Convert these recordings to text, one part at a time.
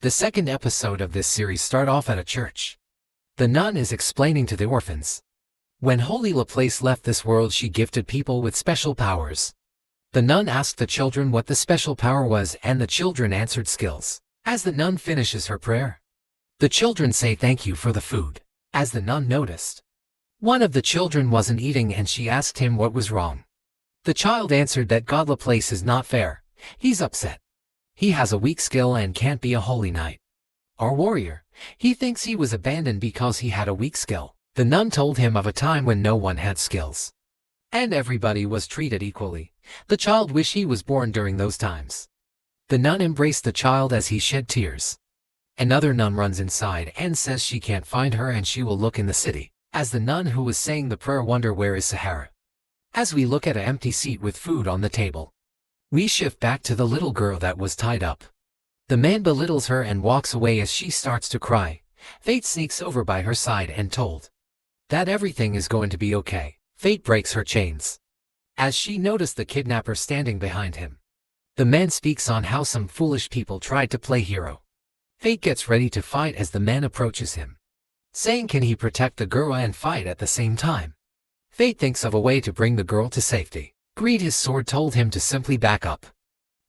The second episode of this series start off at a church. The nun is explaining to the orphans. When Holy Laplace left this world, she gifted people with special powers. The nun asked the children what the special power was, and the children answered skills. As the nun finishes her prayer, the children say thank you for the food. As the nun noticed, one of the children wasn't eating and she asked him what was wrong. The child answered that God Laplace is not fair. He's upset. He has a weak skill and can't be a holy knight or warrior. He thinks he was abandoned because he had a weak skill. The nun told him of a time when no one had skills and everybody was treated equally. The child wished he was born during those times. The nun embraced the child as he shed tears. Another nun runs inside and says she can't find her and she will look in the city. As the nun who was saying the prayer wonder where is Sahara. As we look at an empty seat with food on the table, we shift back to the little girl that was tied up. The man belittles her and walks away as she starts to cry. Fate sneaks over by her side and told that everything is going to be okay. Fate breaks her chains as she noticed the kidnapper standing behind him. The man speaks on how some foolish people tried to play hero. Fate gets ready to fight as the man approaches him, saying can he protect the girl and fight at the same time. Fate thinks of a way to bring the girl to safety. Greed, his sword, told him to simply back up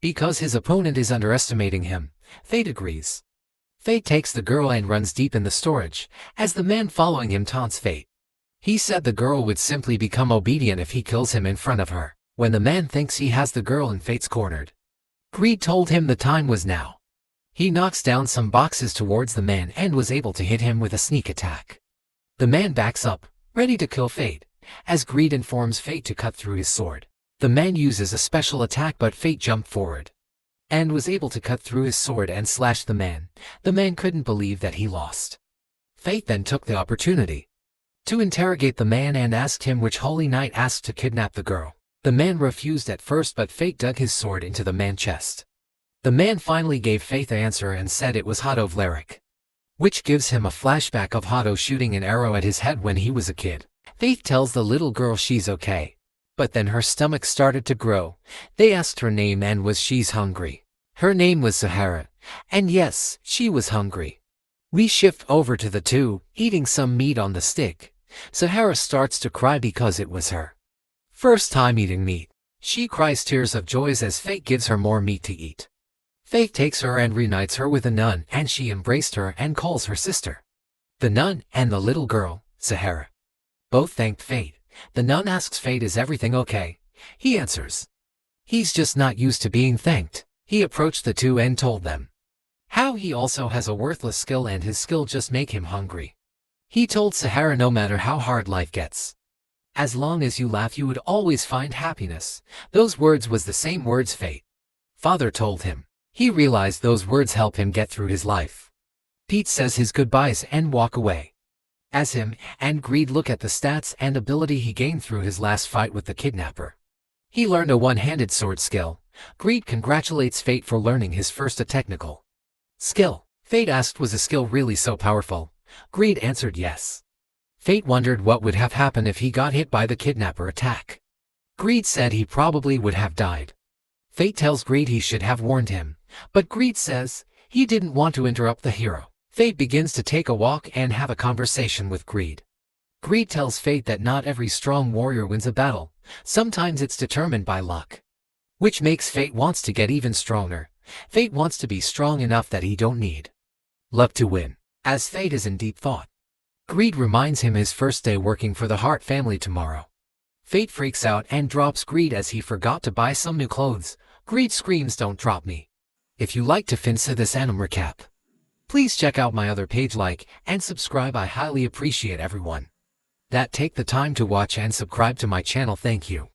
because his opponent is underestimating him. Fate agrees. Fate takes the girl and runs deep in the storage as the man following him taunts Fate. He said the girl would simply become obedient if he kills him in front of her. When the man thinks he has the girl and Fate's cornered, Greed told him the time was now. He knocks down some boxes towards the man and was able to hit him with a sneak attack. The man backs up, ready to kill Fate, as Greed informs Fate to cut through his sword. The man uses a special attack, but Fate jumped forward and was able to cut through his sword and slash the man. The man couldn't believe that he lost. Fate then took the opportunity to interrogate the man and asked him which holy knight asked to kidnap the girl. The man refused at first, but Fate dug his sword into the man's chest. The man finally gave Fate the answer and said it was Hado Vlarik, which gives him a flashback of Hado shooting an arrow at his head when he was a kid. Fate tells the little girl she's okay, but then her stomach started to grow. They asked her name and was she's hungry. Her name was Sahara, and yes, she was hungry. We shift over to the two, eating some meat on the stick. Sahara starts to cry because it was her first time eating meat. She cries tears of joy as Fate gives her more meat to eat. Fate takes her and reunites her with a nun, and she embraced her and calls her sister. The nun and the little girl, Sahara, both thanked Fate. The nun asks Fate, is everything okay? He answers he's just not used to being thanked. He approached the two and told them how he also has a worthless skill and his skill just make him hungry. He told Sahara no matter how hard life gets, as long as you laugh you would always find happiness. Those words was the same words Fate father told him. He realized those words help him get through his life. Pete says his goodbyes and walk away. As him and Greed look at the stats and ability he gained through his last fight with the kidnapper. He learned a one-handed sword skill. Greed congratulates Fate for learning his first a technical skill. Fate asked was a skill really so powerful? Greed answered yes. Fate wondered what would have happened if he got hit by the kidnapper attack. Greed said he probably would have died. Fate tells Greed he should have warned him, but Greed says he didn't want to interrupt the hero. Fate begins to take a walk and have a conversation with Greed. Greed tells Fate that not every strong warrior wins a battle. Sometimes it's determined by luck, which makes Fate wants to get even stronger. Fate wants to be strong enough that he don't need luck to win. As Fate is in deep thought, Greed reminds him his first day working for the Hart family tomorrow. Fate freaks out and drops Greed as he forgot to buy some new clothes. Greed screams, "Don't drop me." If you like to finish this anime recap, please check out my other page, like and subscribe. I highly appreciate everyone that take the time to watch and subscribe to my channel. Thank you.